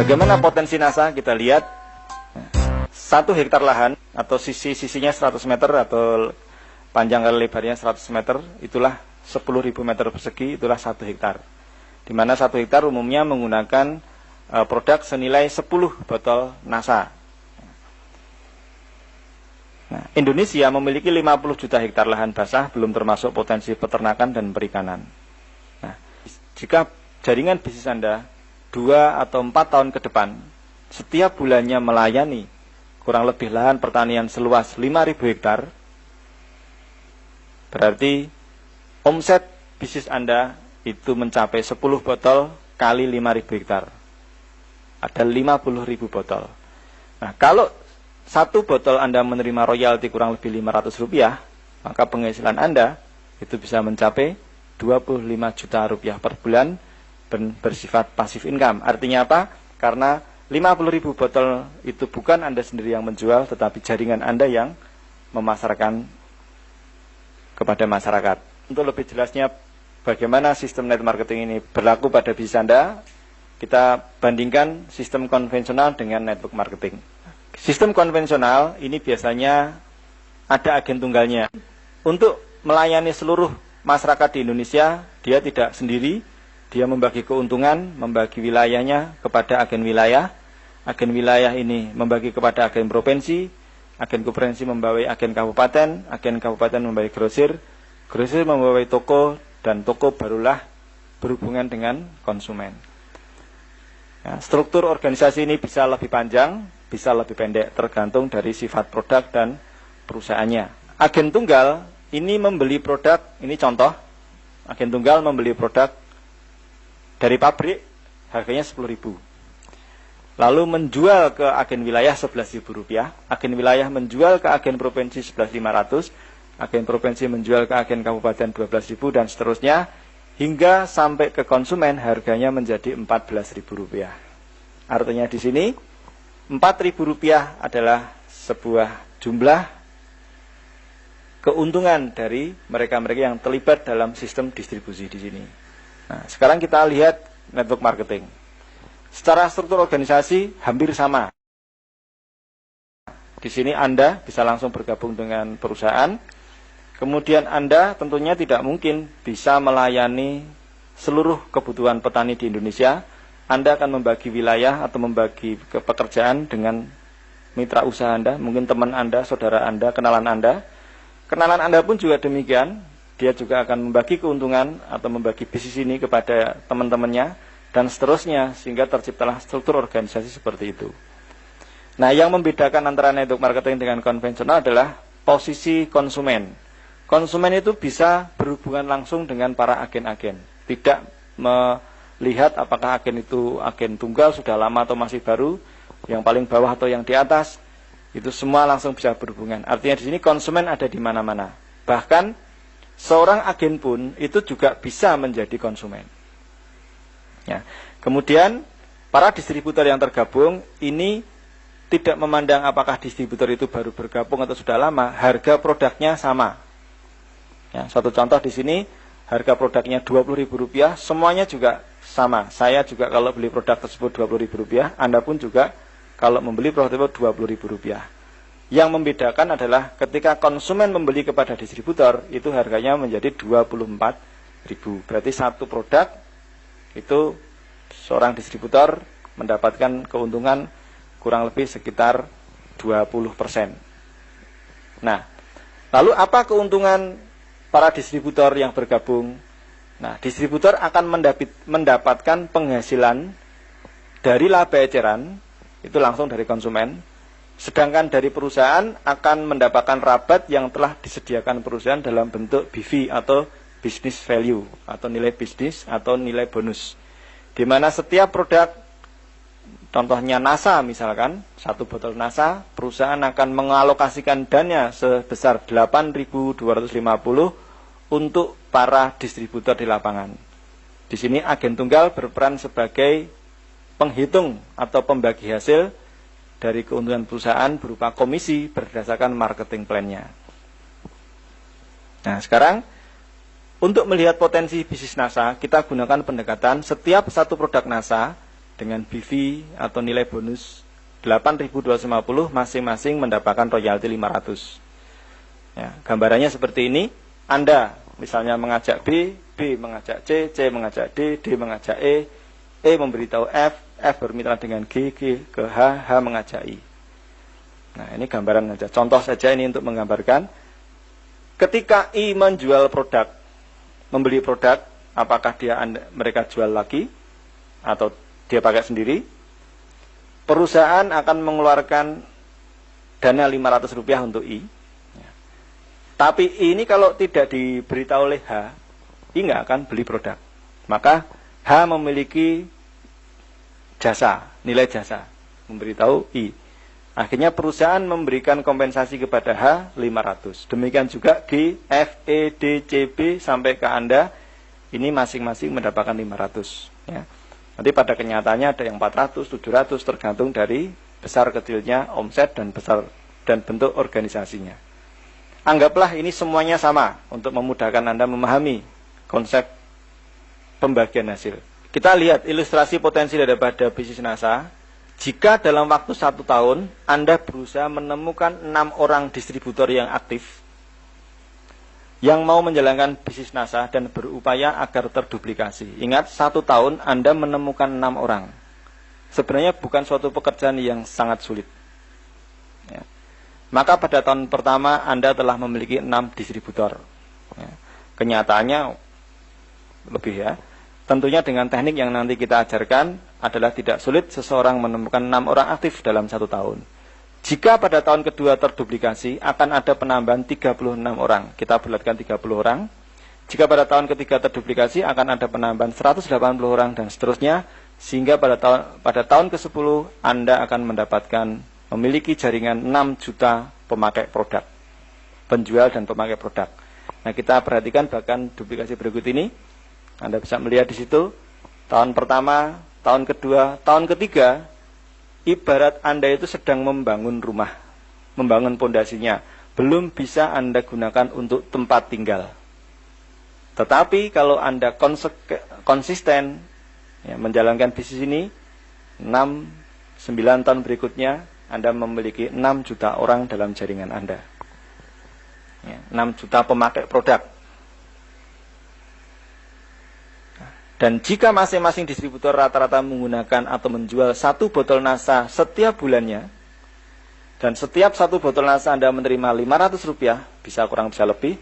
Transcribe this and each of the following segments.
Bagaimana potensi NASA? Kita lihat 1 hektar lahan atau sisinya 100 meter atau panjang kali lebarnya 100 meter, itulah 10.000 meter persegi, itulah 1 hektar. Di mana 1 hektar umumnya menggunakan produk senilai 10 botol NASA. Nah, Indonesia memiliki 50 juta hektar lahan basah, belum termasuk potensi peternakan dan perikanan. Nah, jika jaringan bisnis Anda 2 atau 4 tahun ke depan, setiap bulannya melayani kurang lebih lahan pertanian seluas 5.000 hektar, berarti omset bisnis Anda itu mencapai 10 botol kali 5.000 hektar. Ada 50.000 botol. Nah, kalau 1 botol Anda menerima royalti kurang lebih Rp500, maka penghasilan Anda itu bisa mencapai Rp25 juta per bulan bersifat passive income. Artinya apa? Karena 50.000 botol itu bukan Anda sendiri yang menjual, tetapi jaringan Anda yang memasarkan kepada masyarakat. Untuk lebih jelasnya bagaimana sistem net marketing ini berlaku pada bisnis Anda, kita bandingkan sistem konvensional dengan network marketing. Sistem konvensional ini biasanya ada agen tunggalnya. Untuk melayani seluruh masyarakat di Indonesia, dia tidak sendiri, dia membagi keuntungan, membagi wilayahnya kepada agen wilayah. Agen wilayah ini membagi kepada agen provinsi, agen provinsi membawai agen kabupaten membawai grosir, grosir membawai toko, dan toko barulah berhubungan dengan konsumen. Ya, struktur organisasi ini bisa lebih panjang, bisa lebih pendek, tergantung dari sifat produk dan perusahaannya. Agen tunggal ini membeli produk, ini contoh, agen tunggal membeli produk dari pabrik, harganya Rp10.000. Lalu menjual ke agen wilayah Rp11.000, agen wilayah menjual ke agen provinsi Rp11.500, agen provinsi menjual ke agen kabupaten Rp12.000, dan seterusnya, hingga sampai ke konsumen harganya menjadi Rp14.000. Artinya di sini Rp4.000 adalah sebuah jumlah keuntungan dari mereka-mereka yang terlibat dalam sistem distribusi di sini. Nah, sekarang kita lihat network marketing. Secara struktur organisasi hampir sama. Di sini Anda bisa langsung bergabung dengan perusahaan. Kemudian Anda tentunya tidak mungkin bisa melayani seluruh kebutuhan petani di Indonesia. Anda akan membagi wilayah atau membagi pekerjaan dengan mitra usaha Anda, mungkin teman Anda, saudara Anda, kenalan Anda. Kenalan Anda pun juga demikian, dia juga akan membagi keuntungan atau membagi bisnis ini kepada teman-temannya, dan seterusnya, sehingga terciptalah struktur organisasi seperti itu. Nah, yang membedakan antara network marketing dengan konvensional adalah posisi konsumen. Konsumen itu bisa berhubungan langsung dengan para agen-agen, tidak melihat apakah agen itu agen tunggal, sudah lama atau masih baru, yang paling bawah atau yang di atas, itu semua langsung bisa berhubungan. Artinya di sini konsumen ada di mana-mana. Bahkan seorang agen pun itu juga bisa menjadi konsumen. Ya. Kemudian para distributor yang tergabung ini tidak memandang apakah distributor itu baru bergabung atau sudah lama, harga produknya sama. Ya, satu contoh di sini, harga produknya Rp20.000, semuanya juga sama. Saya juga kalau beli produk tersebut Rp20.000, Anda pun juga kalau membeli produk tersebut Rp20.000. Yang membedakan adalah ketika konsumen membeli kepada distributor, itu harganya menjadi Rp24.000. Berarti satu produk itu seorang distributor mendapatkan keuntungan kurang lebih sekitar 20%. Nah, lalu apa keuntungan para distributor yang bergabung? Nah, distributor akan mendapatkan penghasilan dari laba eceran, itu langsung dari konsumen. Sedangkan dari perusahaan akan mendapatkan rabat yang telah disediakan perusahaan dalam bentuk BV atau business value, atau nilai bisnis atau nilai bonus. Di mana setiap produk, contohnya NASA misalkan, 1 botol NASA, perusahaan akan mengalokasikan dana sebesar 8.250 untuk para distributor di lapangan. Di sini agen tunggal berperan sebagai penghitung atau pembagi hasil dari keuntungan perusahaan berupa komisi berdasarkan marketing plan-nya. Nah, sekarang untuk melihat potensi bisnis NASA, kita gunakan pendekatan setiap satu produk NASA dengan BV atau nilai bonus 8.250, masing-masing mendapatkan royalti 500. Ya, gambarannya seperti ini. Anda misalnya mengajak B, B mengajak C, C mengajak D, D mengajak E memberitahu F, F bermitra dengan G, G ke H, H mengajak I. Nah, ini gambaran saja, contoh saja ini untuk menggambarkan. Ketika I menjual produk, membeli produk, apakah mereka jual lagi atau dia pakai sendiri? Perusahaan akan mengeluarkan dana Rp500 untuk I. Tapi ini kalau tidak diberitahu oleh H, I nggak akan beli produk. Maka H memiliki jasa, nilai jasa, memberitahu I. Akhirnya perusahaan memberikan kompensasi kepada H 500. Demikian juga G, F, E, D, C, B sampai ke Anda, ini masing-masing mendapatkan 500. Ya. Nanti pada kenyataannya ada yang 400, 700, tergantung dari besar kecilnya omset dan bentuk organisasinya. Anggaplah ini semuanya sama untuk memudahkan Anda memahami konsep pembagian hasil. Kita lihat ilustrasi potensi daripada bisnis NASA. Jika dalam waktu 1 tahun Anda berusaha menemukan 6 orang distributor yang aktif yang mau menjalankan bisnis NASA dan berupaya agar terduplikasi. Ingat, 1 tahun Anda menemukan 6 orang. Sebenarnya bukan suatu pekerjaan yang sangat sulit. Ya. Maka pada tahun pertama Anda telah memiliki 6 distributor. Ya. Kenyataannya lebih ya. Tentunya dengan teknik yang nanti kita ajarkan adalah tidak sulit seseorang menemukan 6 orang aktif dalam 1 tahun. Jika pada tahun kedua terduplikasi, akan ada penambahan 36 orang. Kita bulatkan 30 orang. Jika pada tahun ketiga terduplikasi, akan ada penambahan 180 orang dan seterusnya. Sehingga pada tahun ke-10, Anda akan memiliki jaringan 6 juta pemakai produk. Penjual dan pemakai produk. Nah, kita perhatikan bahkan duplikasi berikut ini. Anda bisa melihat di situ, tahun pertama, tahun kedua, tahun ketiga, ibarat Anda itu sedang membangun rumah, membangun pondasinya, belum bisa Anda gunakan untuk tempat tinggal. Tetapi kalau Anda konsisten ya, menjalankan bisnis ini, 6-9 tahun berikutnya, Anda memiliki 6 juta orang dalam jaringan Anda. Ya, 6 juta pemakai produk. Dan jika masing-masing distributor rata-rata menggunakan atau menjual 1 botol NASA setiap bulannya, dan setiap 1 botol NASA Anda menerima Rp500, bisa kurang bisa lebih,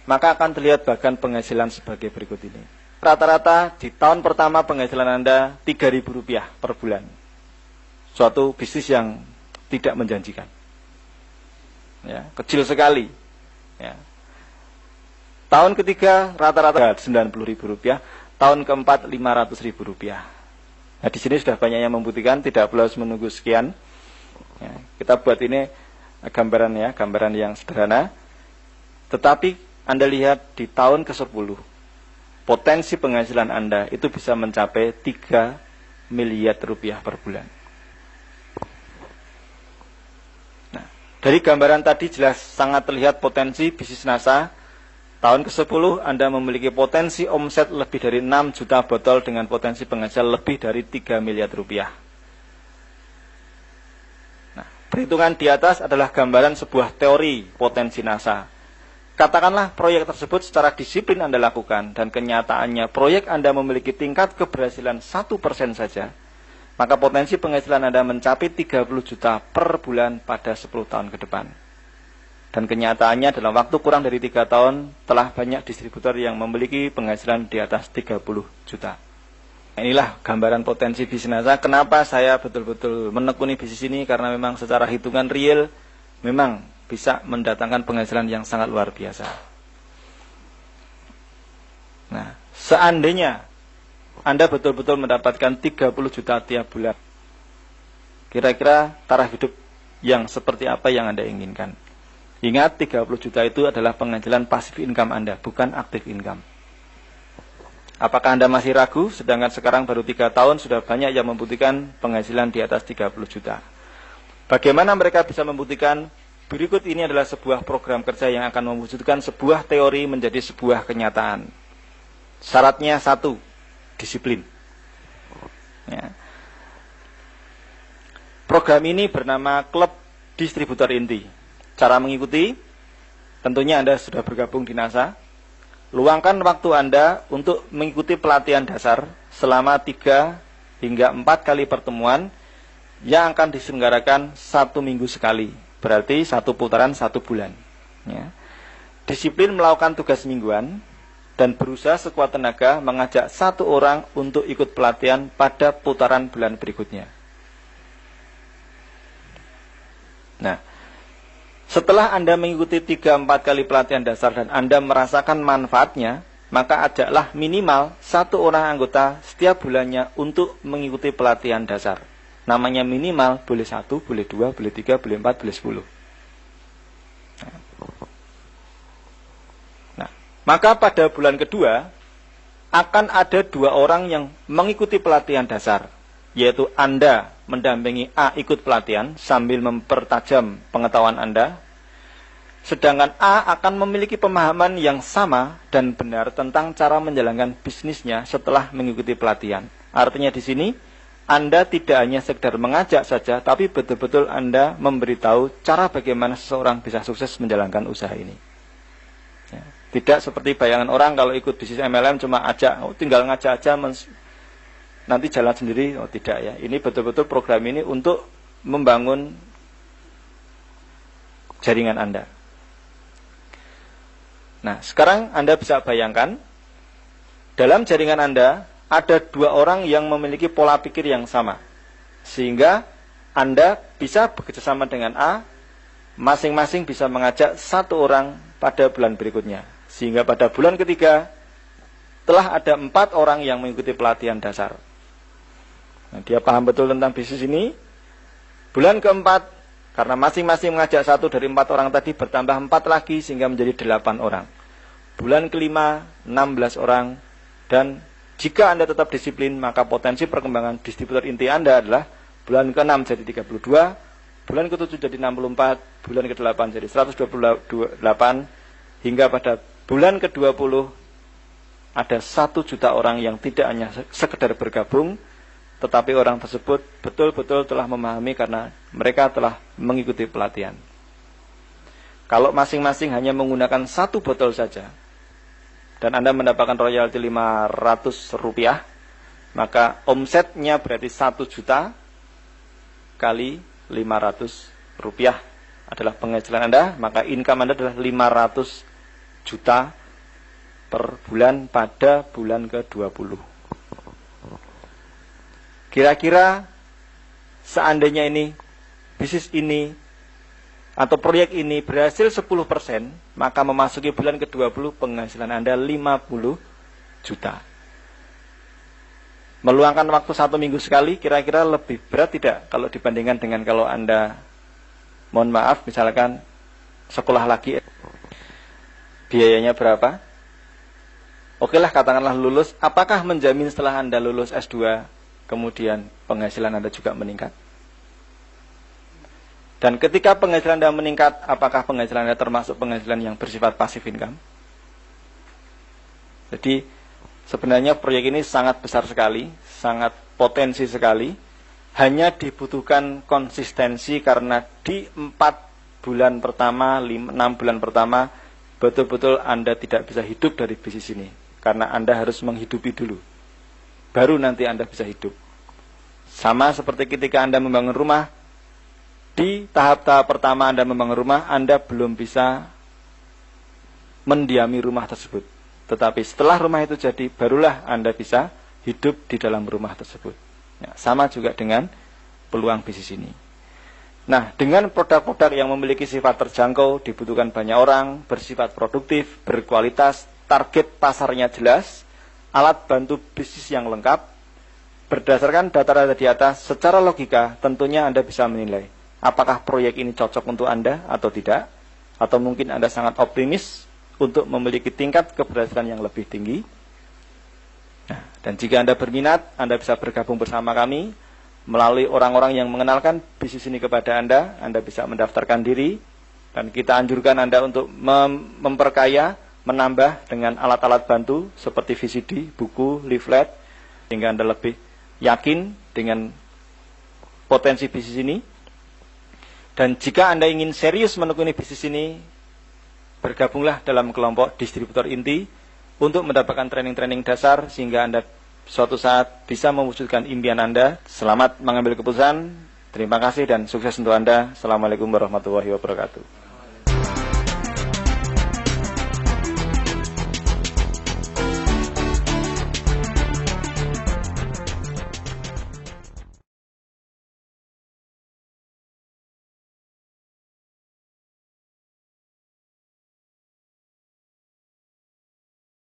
maka akan terlihat bahkan penghasilan sebagai berikut ini. Rata-rata di tahun pertama penghasilan Anda Rp3.000 per bulan. Suatu bisnis yang tidak menjanjikan. Ya, kecil sekali. Ya. Tahun ketiga rata-rata Rp90.000. Tahun keempat Rp500.000. Nah, di sini sudah banyak yang membuktikan, tidak perlu menunggu sekian. Ya, kita buat ini gambaran yang sederhana. Tetapi Anda lihat di tahun ke-10, potensi penghasilan Anda itu bisa mencapai Rp3 miliar per bulan. Nah, dari gambaran tadi jelas sangat terlihat potensi bisnis NASA. Tahun ke-10 Anda memiliki potensi omset lebih dari 6 juta botol dengan potensi penghasilan lebih dari Rp3 miliar. Nah, perhitungan di atas adalah gambaran sebuah teori potensi NASA. Katakanlah proyek tersebut secara disiplin Anda lakukan dan kenyataannya proyek Anda memiliki tingkat keberhasilan 1% saja, maka potensi penghasilan Anda mencapai 30 juta per bulan pada 10 tahun ke depan. Dan kenyataannya dalam waktu kurang dari 3 tahun telah banyak distributor yang memiliki penghasilan di atas 30 juta. Inilah gambaran potensi bisnis NASA. Kenapa saya betul-betul menekuni bisnis ini? Karena memang secara hitungan real memang bisa mendatangkan penghasilan yang sangat luar biasa. Nah, seandainya Anda betul-betul mendapatkan 30 juta tiap bulan, kira-kira taraf hidup yang seperti apa yang Anda inginkan? Ingat, 30 juta itu adalah penghasilan pasif income Anda, bukan aktif income. Apakah Anda masih ragu? Sedangkan sekarang baru 3 tahun sudah banyak yang membuktikan penghasilan di atas 30 juta. Bagaimana mereka bisa membuktikan? Berikut ini adalah sebuah program kerja yang akan mewujudkan sebuah teori menjadi sebuah kenyataan. Syaratnya 1, disiplin. Ya. Program ini bernama Klub Distributor Inti. Cara mengikuti, tentunya Anda sudah bergabung di NASA. Luangkan waktu Anda untuk mengikuti pelatihan dasar selama 3 hingga 4 kali pertemuan yang akan diselenggarakan 1 minggu sekali. Berarti 1 putaran 1 bulan. Ya. Disiplin melakukan tugas mingguan dan berusaha sekuat tenaga mengajak 1 orang untuk ikut pelatihan pada putaran bulan berikutnya. Nah, setelah Anda mengikuti 3-4 kali pelatihan dasar dan Anda merasakan manfaatnya, maka ajaklah minimal 1 orang anggota setiap bulannya untuk mengikuti pelatihan dasar. Namanya minimal, boleh 1, boleh 2, boleh 3, boleh 4, boleh 10. Nah, maka pada bulan kedua akan ada 2 orang yang mengikuti pelatihan dasar, yaitu Anda mendampingi A ikut pelatihan sambil mempertajam pengetahuan Anda, sedangkan A akan memiliki pemahaman yang sama dan benar tentang cara menjalankan bisnisnya setelah mengikuti pelatihan. Artinya di sini Anda tidak hanya sekedar mengajak saja, tapi betul-betul Anda memberitahu cara bagaimana seseorang bisa sukses menjalankan usaha ini. Ya. Tidak seperti bayangan orang kalau ikut bisnis MLM cuma ajak, tinggal ngajak aja nanti jalan sendiri. Oh tidak ya, ini betul-betul program ini untuk membangun jaringan Anda. Nah, sekarang Anda bisa bayangkan dalam jaringan Anda ada 2 orang yang memiliki pola pikir yang sama, sehingga Anda bisa bekerjasama dengan A, masing-masing bisa mengajak 1 orang pada bulan berikutnya, sehingga pada bulan ketiga telah ada 4 orang yang mengikuti pelatihan dasar. Nah, dia paham betul tentang bisnis ini. Bulan keempat, karena masing-masing mengajak 1 dari 4 orang tadi, bertambah 4 lagi sehingga menjadi 8 orang. Bulan kelima, 16 orang. Dan jika Anda tetap disiplin, maka potensi perkembangan distributor inti Anda adalah bulan ke-6 jadi 32, bulan ke-7 jadi 64, bulan ke-8 jadi 128, hingga pada bulan ke-20 ada 1 juta orang yang tidak hanya sekedar bergabung, tetapi orang tersebut betul-betul telah memahami karena mereka telah mengikuti pelatihan. Kalau masing-masing hanya menggunakan 1 botol saja, dan Anda mendapatkan royalti Rp500, maka omsetnya berarti 1 juta kali Rp500 adalah penghasilan Anda, maka income Anda adalah 500 juta per bulan pada bulan ke-20. Kira-kira seandainya ini, bisnis ini, atau proyek ini berhasil 10%, maka memasuki bulan ke-20 penghasilan Anda 50 juta. Meluangkan waktu 1 minggu sekali, kira-kira lebih berat tidak kalau dibandingkan dengan kalau Anda, mohon maaf, misalkan sekolah lagi, biayanya berapa? Okelah, katakanlah lulus, apakah menjamin setelah Anda lulus S2, kemudian penghasilan Anda juga meningkat? Dan ketika penghasilan Anda meningkat, apakah penghasilan Anda termasuk penghasilan yang bersifat passive income? Jadi sebenarnya proyek ini sangat besar sekali, sangat potensi sekali. Hanya dibutuhkan konsistensi karena di 4 bulan pertama, 6 bulan pertama, betul-betul Anda tidak bisa hidup dari bisnis ini. Karena Anda harus menghidupi dulu. Baru nanti Anda bisa hidup. Sama seperti ketika Anda membangun rumah, di tahap-tahap pertama Anda membangun rumah, Anda belum bisa mendiami rumah tersebut. Tetapi setelah rumah itu jadi, barulah Anda bisa hidup di dalam rumah tersebut. Ya, sama juga dengan peluang bisnis ini. Nah, dengan produk-produk yang memiliki sifat terjangkau, dibutuhkan banyak orang, bersifat produktif, berkualitas, target pasarnya jelas, alat bantu bisnis yang lengkap, berdasarkan data-data di atas, secara logika tentunya Anda bisa menilai apakah proyek ini cocok untuk Anda atau tidak, atau mungkin Anda sangat optimis untuk memiliki tingkat keberhasilan yang lebih tinggi. Nah, dan jika Anda berminat, Anda bisa bergabung bersama kami melalui orang-orang yang mengenalkan bisnis ini kepada Anda bisa mendaftarkan diri, dan kita anjurkan Anda untuk memperkaya, menambah dengan alat-alat bantu seperti VCD, buku, leaflet, sehingga Anda lebih yakin dengan potensi bisnis ini. Dan jika Anda ingin serius menekuni bisnis ini, bergabunglah dalam kelompok distributor inti untuk mendapatkan training-training dasar sehingga Anda suatu saat bisa mewujudkan impian Anda. Selamat mengambil keputusan. Terima kasih dan sukses untuk Anda. Assalamualaikum warahmatullahi wabarakatuh.